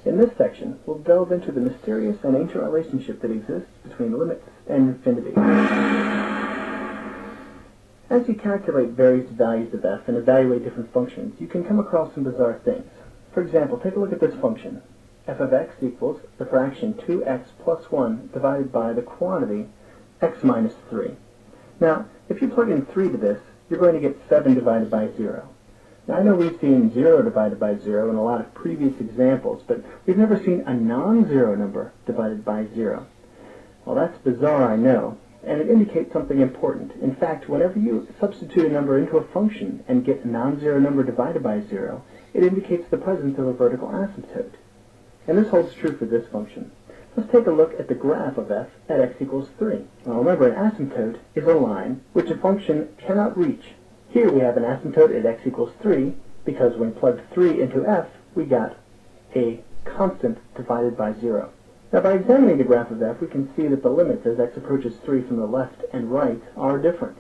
In this section, we'll delve into the mysterious and ancient relationship that exists between limits and infinity. As you calculate various values of f and evaluate different functions, you can come across some bizarre things. For example, take a look at this function. F of x equals the fraction 2x plus 1 divided by the quantity x minus 3. Now, if you plug in 3 to this, you're going to get 7 divided by 0. Now, I know we've seen 0 divided by 0 in a lot of previous examples, but we've never seen a non-zero number divided by 0. Well, that's bizarre, I know, and it indicates something important. In fact, whenever you substitute a number into a function and get a non-zero number divided by 0, it indicates the presence of a vertical asymptote. And this holds true for this function. Let's take a look at the graph of f at x equals 3. Now remember, an asymptote is a line which a function cannot reach. Here we have an asymptote at x equals 3 because when plugged 3 into f, we got a constant divided by 0. Now by examining the graph of f, we can see that the limits as x approaches 3 from the left and right are different.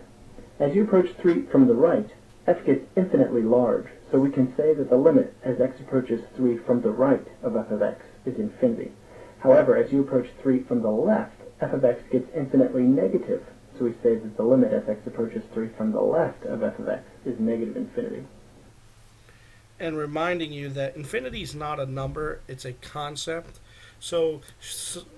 As you approach 3 from the right, f gets infinitely large, so we can say that the limit as x approaches 3 from the right of f of x is infinity. However, as you approach 3 from the left, f of x gets infinitely negative, so we say that the limit as x approaches 3 from the left of f of x is negative infinity. And reminding you that infinity is not a number, it's a concept. So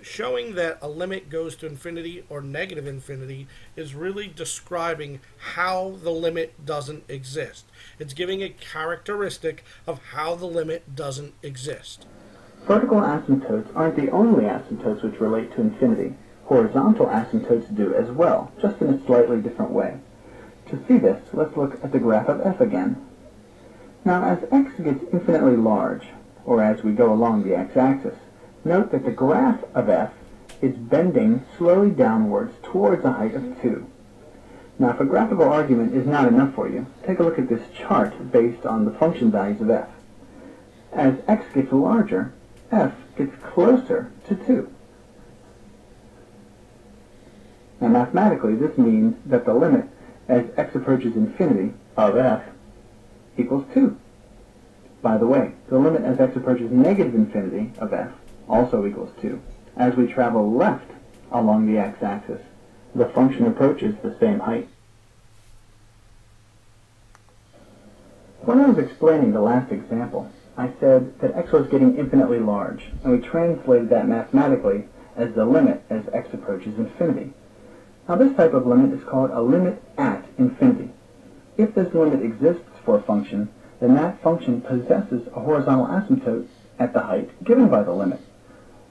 showing that a limit goes to infinity or negative infinity is really describing how the limit doesn't exist. It's giving a characteristic of how the limit doesn't exist. Vertical asymptotes aren't the only asymptotes which relate to infinity. Horizontal asymptotes do as well, just in a slightly different way. To see this, let's look at the graph of f again. Now, as x gets infinitely large, or as we go along the x-axis, note that the graph of f is bending slowly downwards towards a height of 2. Now, if a graphical argument is not enough for you, take a look at this chart based on the function values of f. As x gets larger, f gets closer to 2. Now, mathematically, this means that the limit as x approaches infinity of f equals 2. By the way, the limit as x approaches negative infinity of f also equals 2. As we travel left along the x-axis, the function approaches the same height. When I was explaining the last example, I said that x was getting infinitely large, and we translated that mathematically as the limit as x approaches infinity. Now this type of limit is called a limit at infinity. If this limit exists for a function, then that function possesses a horizontal asymptote at the height given by the limit.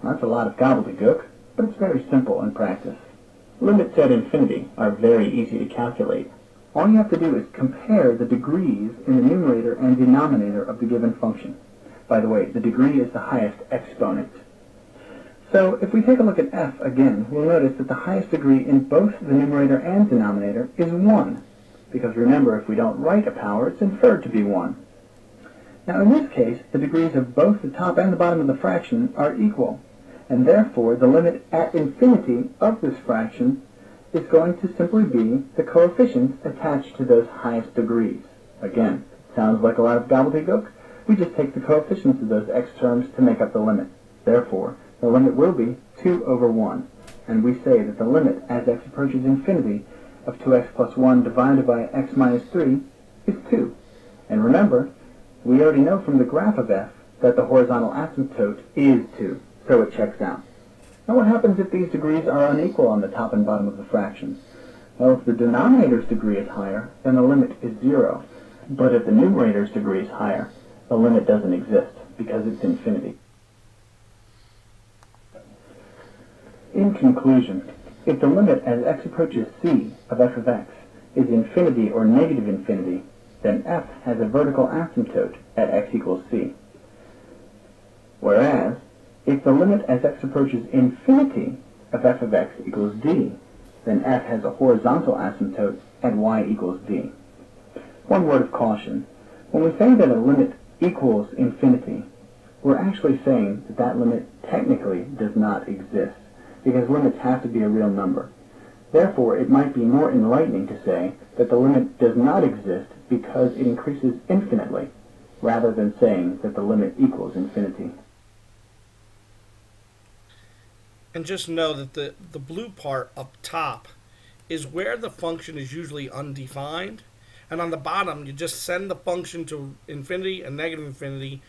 That's a lot of gobbledygook, but it's very simple in practice. Limits at infinity are very easy to calculate. All you have to do is compare the degrees in the numerator and denominator of the given function. By the way, the degree is the highest exponent. So if we take a look at f again, we'll notice that the highest degree in both the numerator and denominator is 1. Because remember, if we don't write a power, it's inferred to be 1. Now in this case, the degrees of both the top and the bottom of the fraction are equal, and therefore the limit at infinity of this fraction is going to simply be the coefficients attached to those highest degrees. Again, sounds like a lot of gobbledygook. We just take the coefficients of those x terms to make up the limit. Therefore, the limit will be 2 over 1, and we say that the limit as x approaches infinity of 2x plus 1 divided by x minus 3 is 2. And remember, we already know from the graph of f that the horizontal asymptote is 2, so it checks out. Now what happens if these degrees are unequal on the top and bottom of the fractions? Well, if the denominator's degree is higher, then the limit is 0. But if the numerator's degree is higher, the limit doesn't exist because it's infinity. In conclusion, if the limit as x approaches c of f of x is infinity or negative infinity, then f has a vertical asymptote at x equals c. Whereas, if the limit as x approaches infinity of f of x equals d, then f has a horizontal asymptote at y equals d. One word of caution. When we say that a limit equals infinity, we're actually saying that that limit technically does not exist, because limits have to be a real number. Therefore, it might be more enlightening to say that the limit does not exist because it increases infinitely, rather than saying that the limit equals infinity. And just know that the blue part up top is where the function is usually undefined. And on the bottom, you just send the function to infinity and negative infinity.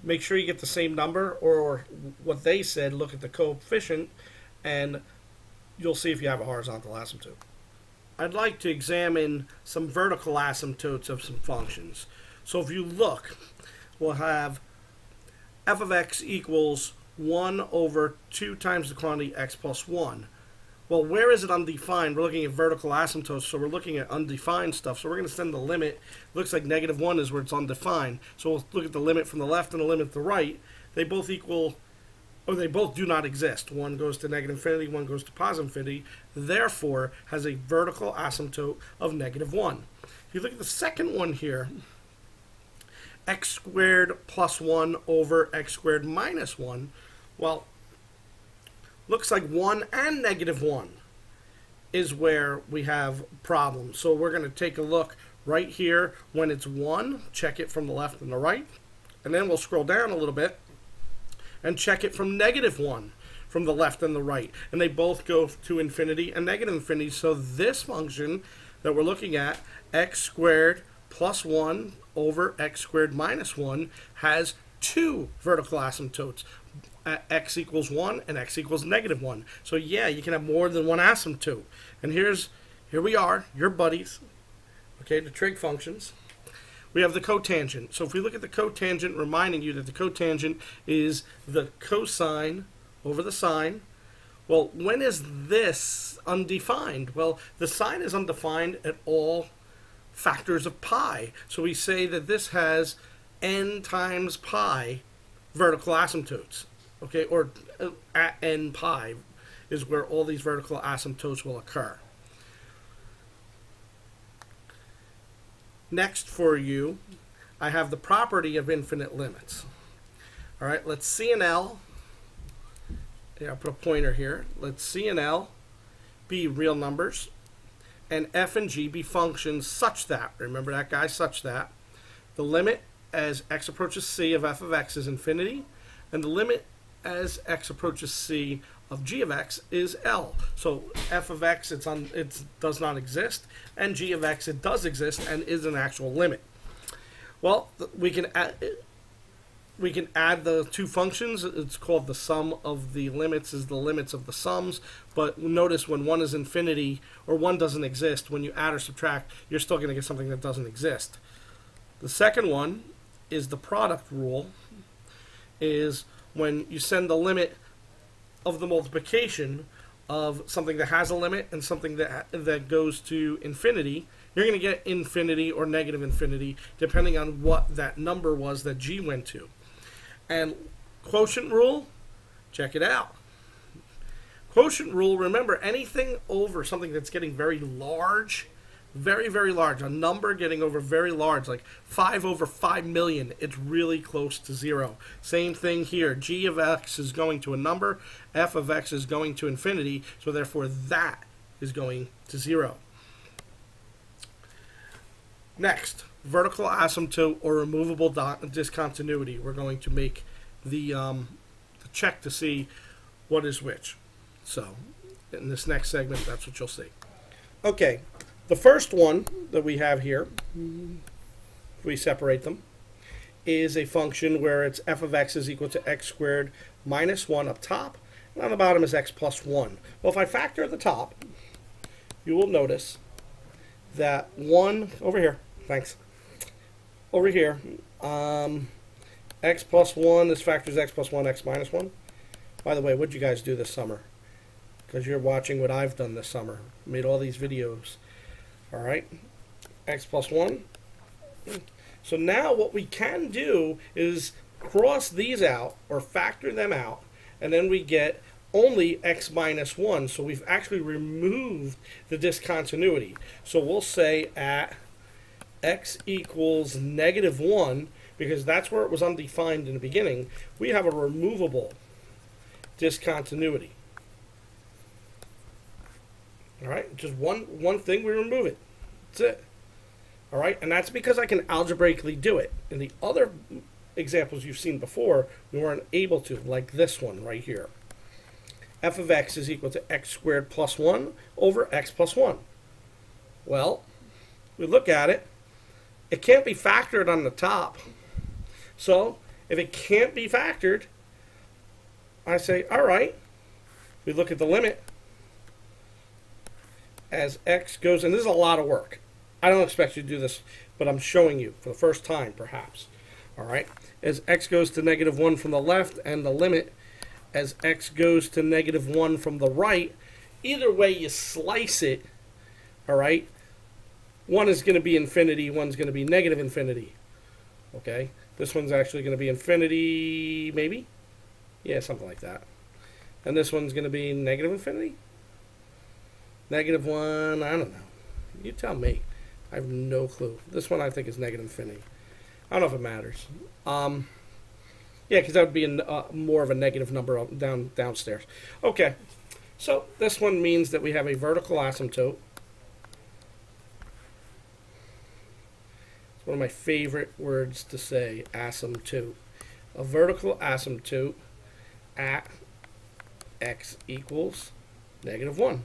Make sure you get the same number, or what they said, look at the coefficient, and you'll see if you have a horizontal asymptote. I'd like to examine some vertical asymptotes of some functions. So if you look, we'll have f of x equals 1 over 2 times the quantity x plus 1. Well, where is it undefined? We're looking at vertical asymptotes, so we're looking at undefined stuff. So we're going to send the limit. It looks like negative 1 is where it's undefined. So we'll look at the limit from the left and the limit to the right. They both equal, or they both do not exist. One goes to negative infinity, one goes to positive infinity. Therefore, has a vertical asymptote of negative 1. If you look at the second one here, x squared plus 1 over x squared minus 1, well, looks like 1 and negative 1 is where we have problems. So we're going to take a look right here when it's 1, check it from the left and the right, and then we'll scroll down a little bit and check it from negative 1 from the left and the right. And they both go to infinity and negative infinity. So this function that we're looking at, x squared plus 1 over x squared minus 1, has two vertical asymptotes. X equals 1 and x equals negative 1. So yeah, you can have more than one asymptote. And here we are, your buddies, okay, the trig functions. We have the cotangent. So if we look at the cotangent, reminding you that the cotangent is the cosine over the sine. Well, when is this undefined? Well, the sine is undefined at all factors of pi. So we say that this has n times pi vertical asymptotes. Okay, or at n pi is where all these vertical asymptotes will occur. Next for you, I have the property of infinite limits. All right, let's C and L. Yeah, I'll put a pointer here. Let's C and L be real numbers, and f and g be functions such that, remember that guy, such that, the limit as x approaches c of f of x is infinity, and the limit as x approaches c of g of x is L. So f of x, it does not exist, and g of x, it does exist and is an actual limit. Well, we can add the two functions. It's called the sum of the limits is the limits of the sums. But notice when one is infinity or one doesn't exist, when you add or subtract, you're still going to get something that doesn't exist. The second one is the product rule, is when you send the limit of the multiplication of something that has a limit and something that goes to infinity, you're going to get infinity or negative infinity depending on what that number was that g went to. And quotient rule, check it out. Quotient rule, remember, anything over something that's getting very large, very, very large, a number getting over very large, like 5 over 5 million, it's really close to 0. Same thing here. G of x is going to a number, f of x is going to infinity, so therefore that is going to 0. Next, vertical asymptote or removable discontinuity. We're going to make the check to see what is which. So, in this next segment, that's what you'll see. Okay. The first one that we have here, if we separate them, is a function where it's f of x is equal to x squared minus 1 up top, and on the bottom is x plus 1. Well, if I factor at the top, you will notice that 1, over here, thanks, over here, x plus 1, this factors x plus 1, x minus 1. By the way, what did you guys do this summer? Because you're watching what I've done this summer. Made all these videos. All right, x plus 1. So now what we can do is cross these out or factor them out, and then we get only x minus 1. So we've actually removed the discontinuity. So we'll say at x equals negative 1, because that's where it was undefined in the beginning, we have a removable discontinuity. All right, just one thing, we remove it. That's it. All right, and that's because I can algebraically do it. In the other examples you've seen before, we weren't able to, like this one right here. f of x is equal to x squared plus 1 over x plus 1. Well, we look at it. It can't be factored on the top. So if it can't be factored, I say, all right. We look at the limit as x goes, and this is a lot of work. I don't expect you to do this, but I'm showing you for the first time, perhaps. All right, as x goes to -1 from the left, and the limit as x goes to -1 from the right. Either way you slice it, all right, one is going to be infinity, one's going to be negative infinity. Okay, this one's actually going to be infinity, maybe? Yeah, something like that. And this one's going to be negative infinity? -1, I don't know. You tell me. I have no clue. This one I think is negative infinity. I don't know if it matters. Yeah, because that would be more of a negative number downstairs. Okay, so this one means that we have a vertical asymptote. It's one of my favorite words to say, asymptote. A vertical asymptote at x equals -1.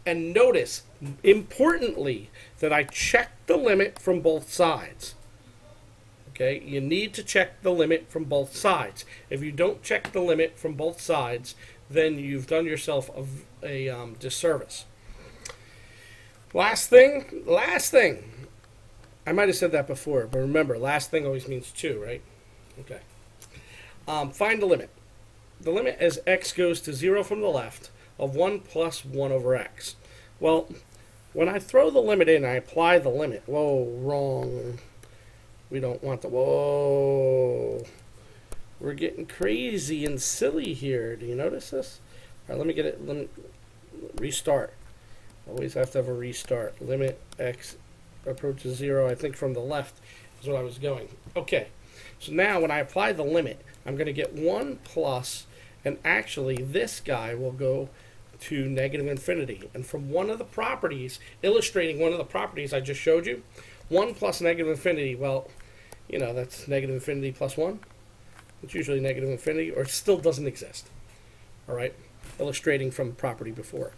And notice, importantly, that I checked the limit from both sides. Okay, you need to check the limit from both sides. If you don't check the limit from both sides, then you've done yourself a disservice. Last thing. I might have said that before, but remember, last thing always means 2, right? Okay. Find the limit. The limit as x goes to 0 from the left of 1 plus 1 over x. Well, when I throw the limit in, I apply the limit. Whoa, wrong. We don't want the, whoa. We're getting crazy and silly here. Do you notice this? All right, let me restart. Always have to have a restart. Limit x approaches 0, I think from the left is what I was going. Okay, so now when I apply the limit, I'm going to get 1 plus, and actually this guy will go to negative infinity. And from one of the properties, illustrating one of the properties I just showed you, 1 plus negative infinity, well, you know, that's negative infinity plus 1. It's usually negative infinity, or it still doesn't exist. All right, illustrating from the property before.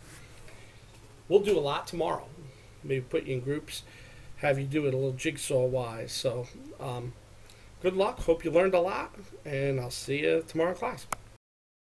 We'll do a lot tomorrow. Maybe put you in groups, have you do it a little jigsaw-wise. So good luck. Hope you learned a lot, and I'll see you tomorrow in class.